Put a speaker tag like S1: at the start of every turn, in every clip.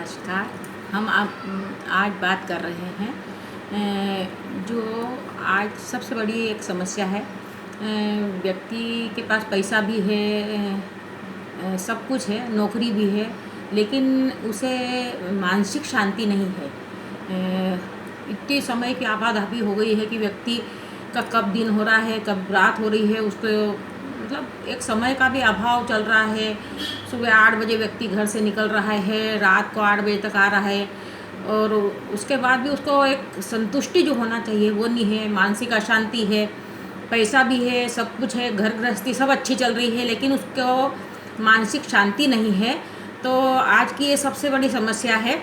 S1: नमस्कार। हम आज बात कर रहे हैं जो आज सबसे बड़ी एक समस्या है। व्यक्ति के पास पैसा भी है, सब कुछ है, नौकरी भी है, लेकिन उसे मानसिक शांति नहीं है। इतने समय की आपाधापी हो गई है कि व्यक्ति का कब दिन हो रहा है, कब रात हो रही है, उसको मतलब एक समय का भी अभाव चल रहा है। सुबह 8 बजे व्यक्ति घर से निकल रहा है, रात को 8 बजे तक आ रहा है, और उसके बाद भी उसको एक संतुष्टि जो होना चाहिए वो नहीं है। मानसिक अशांति है, पैसा भी है, सब कुछ है, घर गृहस्थी सब अच्छी चल रही है, लेकिन उसको मानसिक शांति नहीं है। तो आज की ये सबसे बड़ी समस्या है।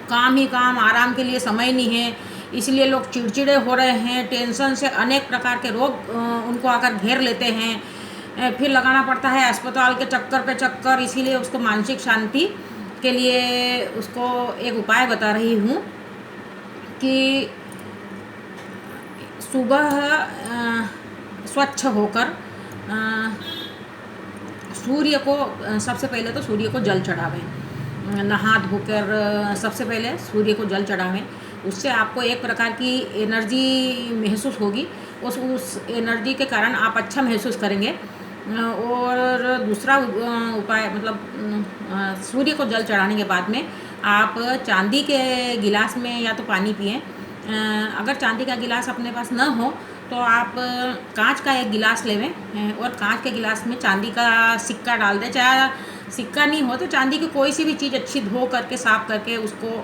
S1: काम ही काम, आराम के लिए समय नहीं है, इसलिए लोग चिड़चिड़े हो रहे हैं। टेंशन से अनेक प्रकार के रोग उनको आकर घेर लेते हैं। फिर लगाना पड़ता है अस्पताल के चक्कर पे चक्कर। इसीलिए उसको मानसिक शांति के लिए उसको एक उपाय बता रही हूँ कि सुबह स्वच्छ होकर सूर्य को सबसे पहले तो सूर्य को जल चढ़ावें। नहा धोकर सबसे पहले सूर्य को जल चढ़ावें। उससे आपको एक प्रकार की एनर्जी महसूस होगी। उस एनर्जी के कारण आप अच्छा महसूस करेंगे। और दूसरा उपाय मतलब सूर्य को जल चढ़ाने के बाद में आप चांदी के गिलास में या तो पानी पिएं। अगर चांदी का गिलास अपने पास न हो तो आप कांच का एक गिलास लेवें और कांच के गिलास में चांदी का सिक्का डाल दें। चाहे सिक्का नहीं हो तो चांदी की कोई सी भी चीज़ अच्छी धो करके साफ करके उसको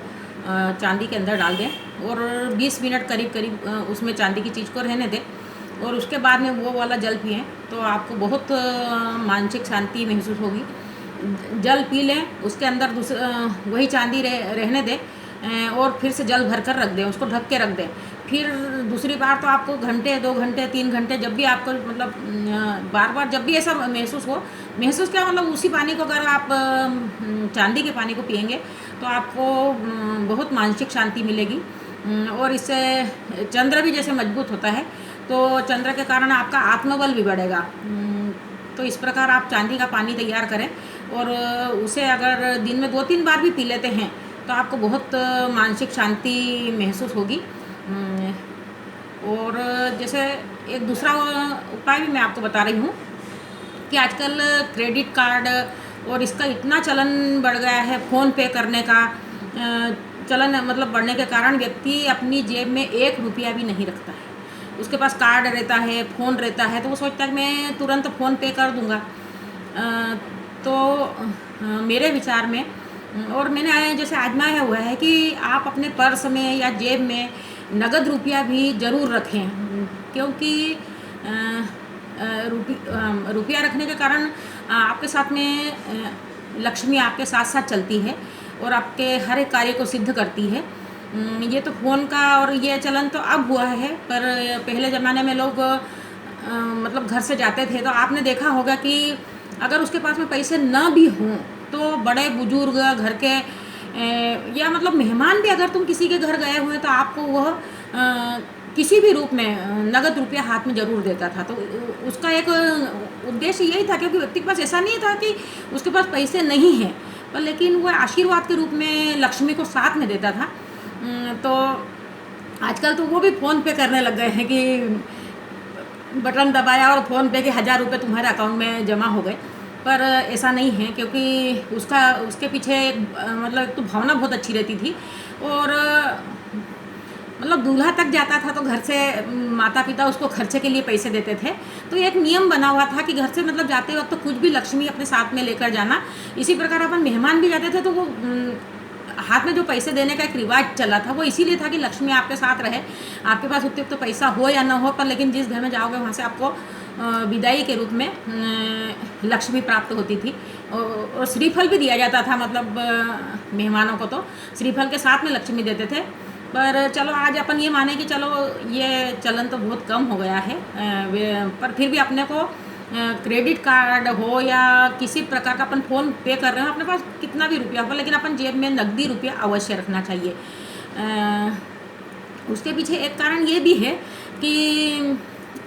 S1: चांदी के अंदर डाल दें और 20 मिनट करीब करीब उसमें चांदी की चीज़ को रहने दें, और उसके बाद में वो वाला जल पिएं तो आपको बहुत मानसिक शांति महसूस होगी। जल पी लें, उसके अंदर वही चांदी रहने दें और फिर से जल भर कर रख दें, उसको ढक के रख दें। फिर दूसरी बार तो आपको घंटे, 2 घंटे, 3 घंटे जब भी आपको मतलब बार बार जब भी ऐसा महसूस क्या मतलब उसी पानी को अगर आप चांदी के पानी को पिएंगे तो आपको बहुत मानसिक शांति मिलेगी। और इससे चंद्र भी जैसे मजबूत होता है तो चंद्र के कारण आपका आत्मबल भी बढ़ेगा। तो इस प्रकार आप चांदी का पानी तैयार करें और उसे अगर दिन में 2-3 बार भी पी लेते हैं तो आपको बहुत मानसिक शांति महसूस होगी। और जैसे एक दूसरा उपाय भी मैं आपको बता रही हूँ कि आजकल क्रेडिट कार्ड और इसका इतना चलन बढ़ गया है, फ़ोन पे करने का चलन मतलब बढ़ने के कारण व्यक्ति अपनी जेब में 1 रुपया भी नहीं रखता है। उसके पास कार्ड रहता है, फ़ोन रहता है, तो वो सोचता है कि मैं तुरंत फ़ोन पे कर दूँगा। तो मेरे विचार में और मैंने जैसे आजमाया हुआ है कि आप अपने पर्स में या जेब में नगद रुपया भी ज़रूर रखें, क्योंकि रुपया रखने के कारण आपके साथ में लक्ष्मी आपके साथ साथ चलती है और आपके हर एक कार्य को सिद्ध करती है। ये तो फ़ोन का और ये चलन तो अब हुआ है, पर पहले ज़माने में लोग मतलब घर से जाते थे तो आपने देखा होगा कि अगर उसके पास में पैसे न भी हों तो बड़े बुजुर्ग घर के या मतलब मेहमान भी अगर तुम किसी के घर गए हुए तो आपको वह किसी भी रूप में नगद रुपया हाथ में ज़रूर देता था। तो उसका एक उद्देश्य यही था, क्योंकि व्यक्ति के पास ऐसा नहीं था कि उसके पास पैसे नहीं हैं, पर लेकिन वह आशीर्वाद के रूप में लक्ष्मी को साथ में देता था। तो आजकल तो वो भी फ़ोन पे करने लग गए हैं कि बटन दबाया और फ़ोन पे के 1000 रुपये तुम्हारे अकाउंट में जमा हो गए, पर ऐसा नहीं है, क्योंकि उसके पीछे मतलब एक तो भावना बहुत अच्छी रहती थी। और मतलब दूल्हा तक जाता था तो घर से माता पिता उसको खर्चे के लिए पैसे देते थे, तो एक नियम बना हुआ था कि घर से मतलब जाते वक्त तो कुछ भी लक्ष्मी अपने साथ में लेकर जाना। इसी प्रकार अपन मेहमान भी जाते थे तो वो हाथ में जो पैसे देने का एक रिवाज चला था वो इसीलिए था कि लक्ष्मी आपके साथ रहे। आपके पास उतने तो पैसा हो या ना हो, पर लेकिन जिस घर में जाओगे वहाँ से आपको विदाई के रूप में लक्ष्मी प्राप्त होती थी। और श्रीफल भी दिया जाता था, मतलब मेहमानों को तो श्रीफल के साथ में लक्ष्मी देते थे। पर चलो आज अपन ये माने कि चलो ये चलन तो बहुत कम हो गया है, पर फिर भी अपने को क्रेडिट कार्ड हो या किसी प्रकार का अपन फ़ोन पे कर रहे हो, अपने पास कितना भी रुपया हो, लेकिन अपन जेब में नकदी रुपया अवश्य रखना चाहिए। उसके पीछे एक कारण ये भी है कि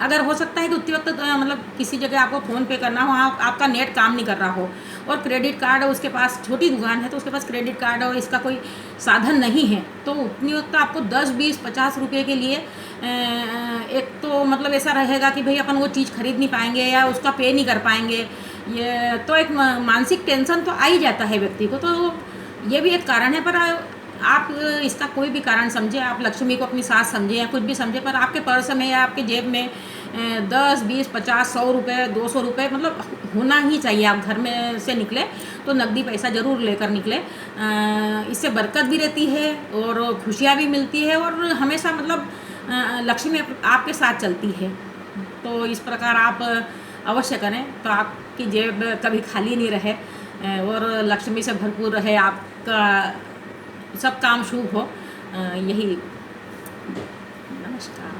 S1: अगर हो सकता है कि उतनी वक्त मतलब किसी जगह आपको फ़ोन पे करना हो, वहाँ आपका नेट काम नहीं कर रहा हो और क्रेडिट कार्ड उसके पास, छोटी दुकान है तो उसके पास क्रेडिट कार्ड और इसका कोई साधन नहीं है, तो उतनी वक्त आपको 10-20-50 रुपये के लिए एक तो मतलब ऐसा रहेगा कि भाई अपन वो चीज़ खरीद नहीं पाएंगे या उसका पे नहीं कर पाएंगे। ये तो एक मानसिक टेंशन तो आ ही जाता है व्यक्ति को, तो ये भी एक कारण है। पर आप इसका कोई भी कारण समझे, आप लक्ष्मी को अपनी सास समझे या कुछ भी समझे, पर आपके पर्स में या आपके जेब में 10-20-50-100 रुपये 200 रुपये मतलब होना ही चाहिए। आप घर में से निकले तो नकदी पैसा ज़रूर लेकर निकले। इससे बरकत भी रहती है और खुशियाँ भी मिलती है और हमेशा मतलब लक्ष्मी आपके साथ चलती है। तो इस प्रकार आप अवश्य करें तो आपकी जेब कभी खाली नहीं रहे और लक्ष्मी से भरपूर रहे, आपका सब काम शुभ हो। यही। नमस्कार।